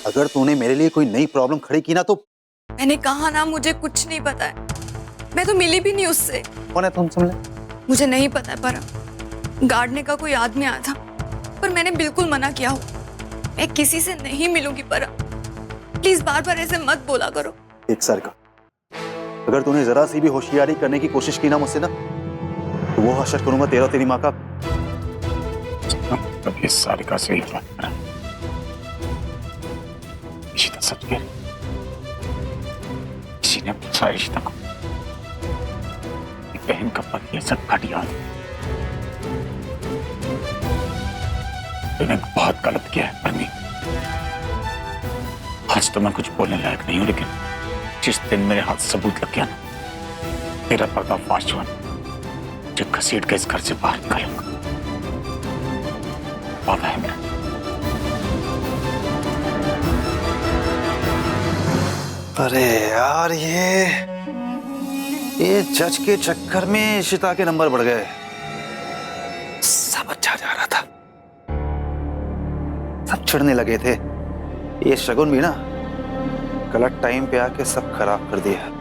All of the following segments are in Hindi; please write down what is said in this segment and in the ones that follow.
अगर तूने मेरे लिए कोई नई प्रॉब्लम खड़ी की ना तो। मैंने कहा ना, मुझे कुछ नहीं पता है। मैं तो मिली भी नहीं उससे। कौन है तुम समझे? मुझे नहीं पता है परम। गार्डने का कोई आदमी आया था, पर मैंने बिल्कुल मना किया हो। मैं किसी से नहीं मिलूंगी परम। प्लीज बार बार ऐसे मत बोला करो। एक सर का, अगर तूने जरा सी भी होशियारी करने की कोशिश की ना मुझसे ना, तो वो हशर करूंगा तेरा और तेरी माँ का। तब इस सारिका से ही बात करा। इशिता सच कह रही। किसी ने पूछा इशिता को, बहन का पति है सब घटिया। तूने बहुत गलत किया है परमी। आज तो मैं कुछ बोलने लायक नहीं हूं, लेकिन जिस दिन मेरे हाथ सबूत लग गया ना, तेरा पर्दाफाश हुआ, जो घसीट के इस घर से बाहर निकालूंगा। वादा है मेरा। अरे यार, ये जज के चक्कर में इशिता के नंबर बढ़ गए। सब अच्छा जा रहा था, सब चिढ़ने लगे थे। ये शगुन भी ना गलत टाइम पे आके सब खराब कर दिया।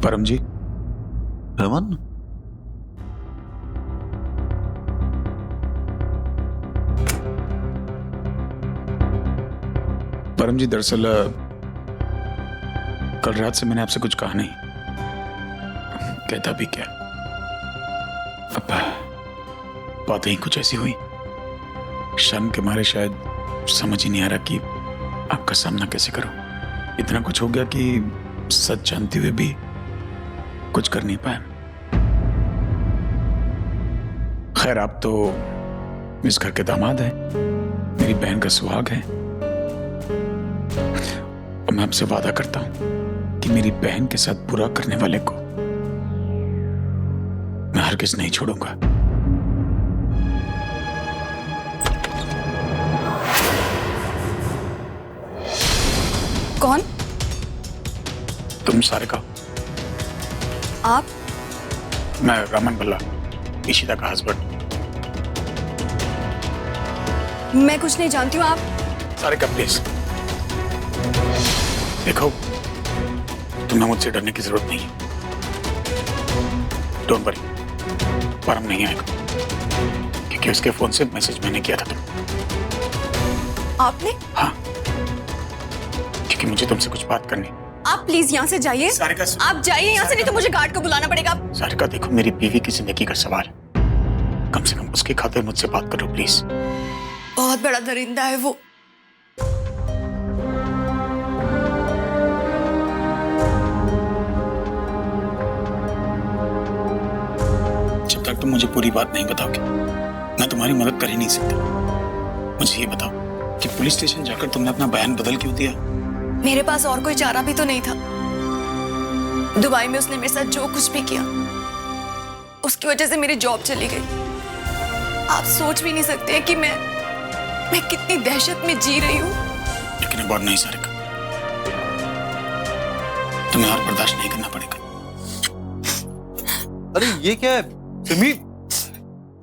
परम जी, रमन, परम जी दरअसल कल रात से मैंने आपसे कुछ कहा नहीं। कहता भी क्या, अब बातें ही कुछ ऐसी हुई, शर्म के मारे शायद समझ ही नहीं आ रहा कि आपका सामना कैसे करूं। इतना कुछ हो गया कि सच जानते हुए भी कुछ कर नहीं पाया। खैर, आप तो इस घर के दामाद हैं, मेरी बहन का सुहाग है, और मैं आपसे वादा करता हूं कि मेरी बहन के साथ बुरा करने वाले को मैं हरगिज़ नहीं छोड़ूंगा। कौन? तुम सारिका। आप? मैं रमन भल्ला, इशिता का हस्बैंड। मैं कुछ नहीं जानती हूँ। आप? सारिका प्लीज देखो, तुम्हें मुझसे डरने की जरूरत नहीं है। डोंट वरी, परम नहीं आएगा, क्योंकि उसके फोन से मैसेज मैंने किया था। तुम? आपने? हाँ, क्योंकि मुझे तुमसे कुछ बात करनी। आप प्लीज यहाँ से जाइए। सारिका, आप जाइए यहाँ से, नहीं तो मुझे गार्ड को बुलाना पड़ेगा। सारिका देखो, मेरी बीवी की जिंदगी का सवाल है, कम से कम उसकी खातिर मुझसे बात करो प्लीज। बहुत बड़ा दरिंदा है वो। जब तक तुम मुझे पूरी बात नहीं बताओगे, मैं तुम्हारी मदद कर ही नहीं सकता। मुझे ये बताओ कि पुलिस स्टेशन जाकर तुमने अपना बयान बदल क्यों दिया, मेरे पास और कोई चारा भी तो नहीं था। दुबई में उसने मेरे साथ जो कुछ भी किया, उसकी वजह से मेरी जॉब चली गई। आप सोच भी नहीं सकते कि मैं कितनी दहशत में जी रही हूँ। लेकिन ये बात नहीं सारिका, तुम्हें और बर्दाश्त नहीं करना पड़ेगा। अरे ये क्या है सिमी?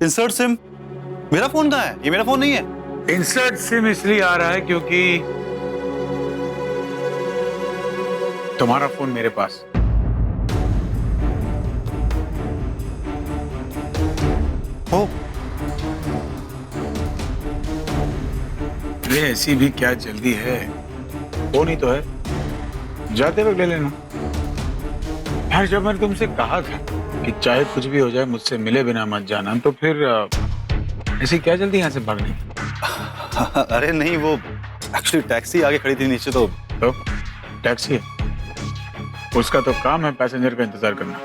Insert SIM. मेरा फोन कहाँ है? ये मेरा फोन नहीं है। इंसर्ट सिम इसलिए आ रहा है क्योंकि तुम्हारा फोन मेरे पास। हो अरे ऐसी भी क्या जल्दी है, वो नहीं तो है, जाते वक्त ले लेना। यार जब मैंने तुमसे कहा था कि चाहे कुछ भी हो जाए मुझसे मिले बिना मत जाना, तो फिर ऐसी क्या जल्दी यहाँ से भागने की? अरे नहीं, वो एक्चुअली टैक्सी आगे खड़ी थी नीचे तो टैक्सी है, उसका तो काम है पैसेंजर का इंतजार करना।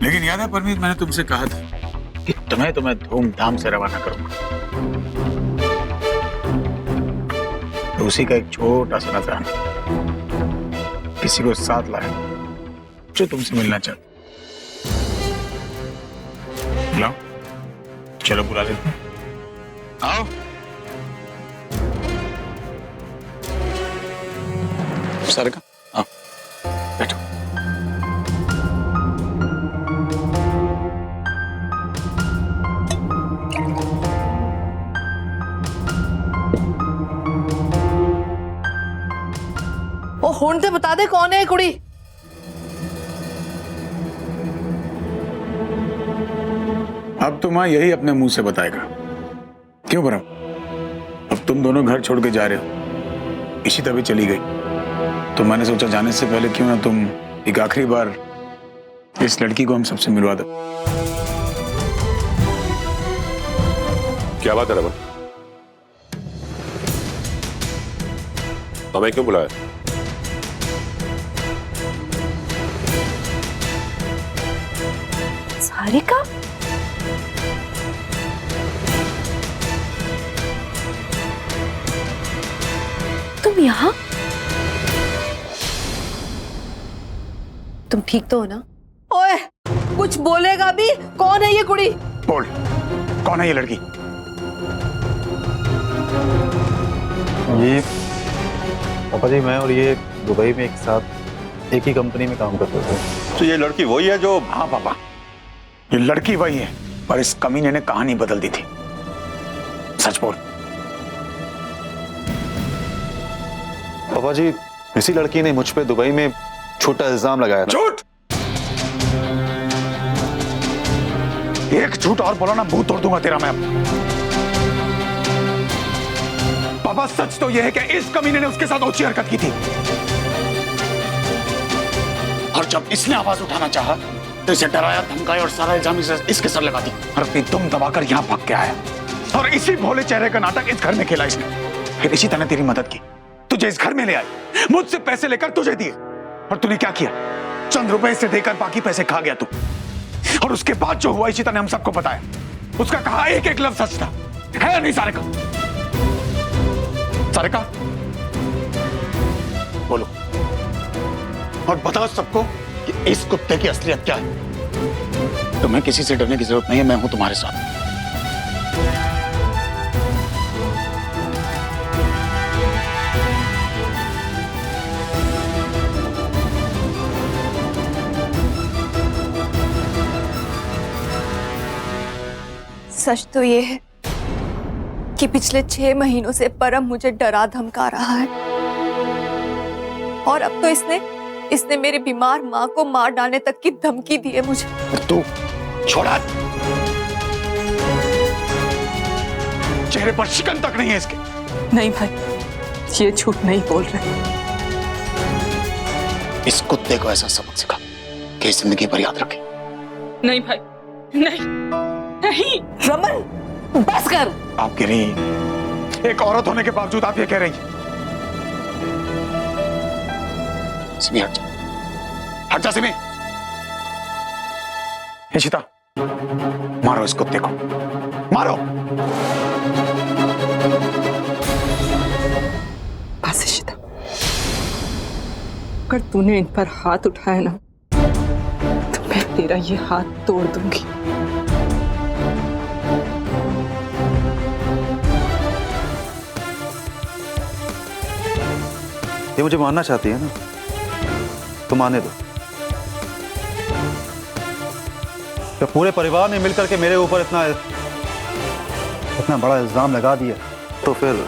लेकिन याद है परमीत, मैंने तुमसे कहा था कि तुम्हें तो मैं धूमधाम से रवाना करूंगा। तो उसी का एक छोटा सा नजराना, किसी को साथ लाया जो तुमसे मिलना चाहता। लाओ, चलो बुला लेते हैं। आओ। सारिका आओ, बैठो। ਉਹ ਹੁਣ ਤੇ ਬਤਾ ਦੇ ਕੌਣ ਹੈ ਇਹ ਕੁੜੀ? अब तो माँ यही अपने मुंह से बताएगा। क्यों बरम? अब तुम दोनों घर छोड़ के जा रहे हो, इशिता भी चली गई, तो मैंने सोचा जाने से पहले क्यों ना तुम एक आखिरी बार इस लड़की को हम सबसे मिलवा दो। क्या बात है रमन? हमें क्यों बुलाया? सारिका? तुम यहाँ? तुम ठीक तो हो ना? ओए, कुछ बोलेगा भी? कौन है ये कुड़ी? बोल, कौन है ये लड़की? ये पापा जी, मैं और ये दुबई में एक साथ एक ही कंपनी में काम करते थे। तो ये लड़की वही है जो... हाँ पापा, ये लड़की वही है, पर इस कमीने ने कहानी बदल दी थी। सच बोल। पापा जी, इसी लड़की ने मुझ पे दुबई में छोटा इल्जाम लगाया था। झूठ! एक झूठ और बोला ना, मुंह तोड़ दूंगा तेरा मैं। पापा सच तो यह है कि इस कमीने ने उसके साथ ओछी हरकत की थी, और जब इसने आवाज उठाना चाहा तो इसे डराया, धमकाया और सारा इल्जाम इसके सर लगा दी। और अपनी दुम दबाकर यहाँ भाग के आया, और इसी भोले चेहरे का नाटक इस घर में खेला इसने। फिर इसी तरह तेरी मदद की, तुझे इस घर में ले आई, मुझसे पैसे लेकर तुझे दिए, और तूने क्या किया? चंद रुपए से देकर बाकी पैसे खा गया तू। और उसके बाद जो हुआ इशिता ने हम सबको बताया, उसका कहा एक एक लफ्ज सच था, है या नहीं सारिका? सारिका बोलो, और बताओ सबको कि इस कुत्ते की असलियत क्या है। तुम्हें किसी से डरने की जरूरत नहीं है, मैं हूं तुम्हारे साथ। सच तो ये है कि पिछले 6 महीनों से परम मुझे डरा धमका रहा है, और अब तो इसने मेरी बीमार माँ को मार डालने तक की धमकी दी है मुझे। तू छोड़ा, चेहरे पर शिकन तक नहीं है इसके। नहीं भाई, ये झूठ नहीं बोल रहे। इस कुत्ते को ऐसा सबक सिखा कि जिंदगी भर याद रखे। नहीं भाई, नहीं नहीं। रमन, बस कर। आप कह रही, एक औरत होने के बावजूद आप ये कह रही हैं। सिमी हट जा, हट जा सिमी। इशिता, मारो इस कुत्ते को, मारो। बस इशिता, अगर तूने इन पर हाथ उठाया ना तो मैं तेरा ये हाथ तोड़ दूंगी। ये मुझे मानना चाहती है ना, तो माने दो। तो पूरे परिवार ने मिलकर के मेरे ऊपर इतना बड़ा इल्जाम लगा दिया, तो फिर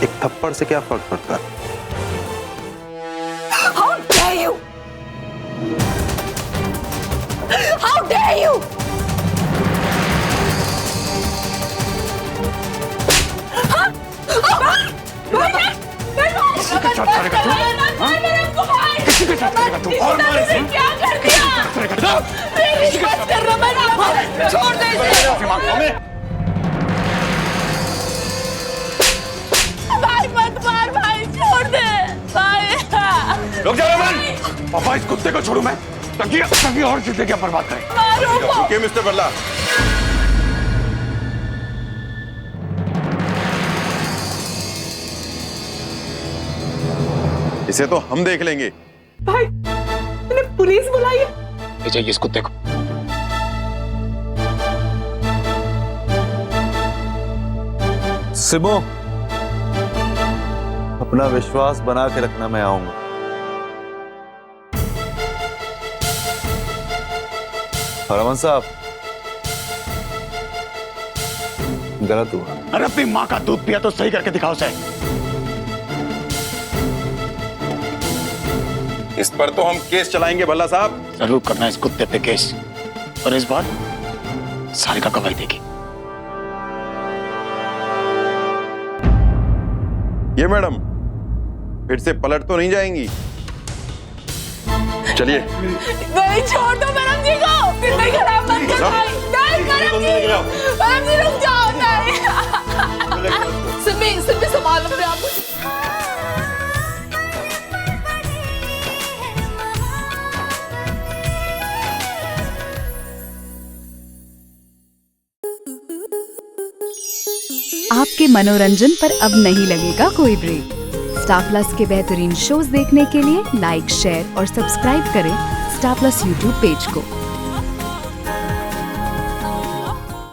एक थप्पड़ से क्या फर्क पड़ता है? How dare you! How dare you! किसके साथ करेगा तू? किसके साथ करेगा तू? और मारे से? क्या कर दिया? मेरी बस कर रहा, मैं छोड़ दे इसे। भाई मत मार भाई, छोड़ दे भाई। रुक जा रमन। पापा इस कुत्ते को छोड़ू मैं? ताकि और जिंदगी बर्बाद करे। मारो को। ओके मिस्टर बिरला, इसे तो हम देख लेंगे। भाई मैंने पुलिस बुलाई है। ले जाइए इस कुत्ते को। सिमो, अपना विश्वास बना के रखना, मैं आऊंगा। रमन साहब, गलत हुआ। अरे अपनी माँ का दूध पिया तो सही करके दिखाओ सही। इस पर तो हम केस चलाएंगे भल्ला साहब। जरूर करना इस कुत्ते पे केस, और इस बार सारिका गवाही देगी। ये मैडम फिर से पलट तो नहीं जाएंगी? चलिए। नहीं, छोड़ दो मैडम जी को। जिंदगी खराब मत कर भाई। नहीं मैडम जी रुक जाओ। नहीं सिमी संभालो अपने आप को। आपके मनोरंजन पर अब नहीं लगेगा कोई ब्रेक। स्टार प्लस के बेहतरीन शोज देखने के लिए लाइक, शेयर और सब्सक्राइब करें स्टार प्लस यूट्यूब पेज को।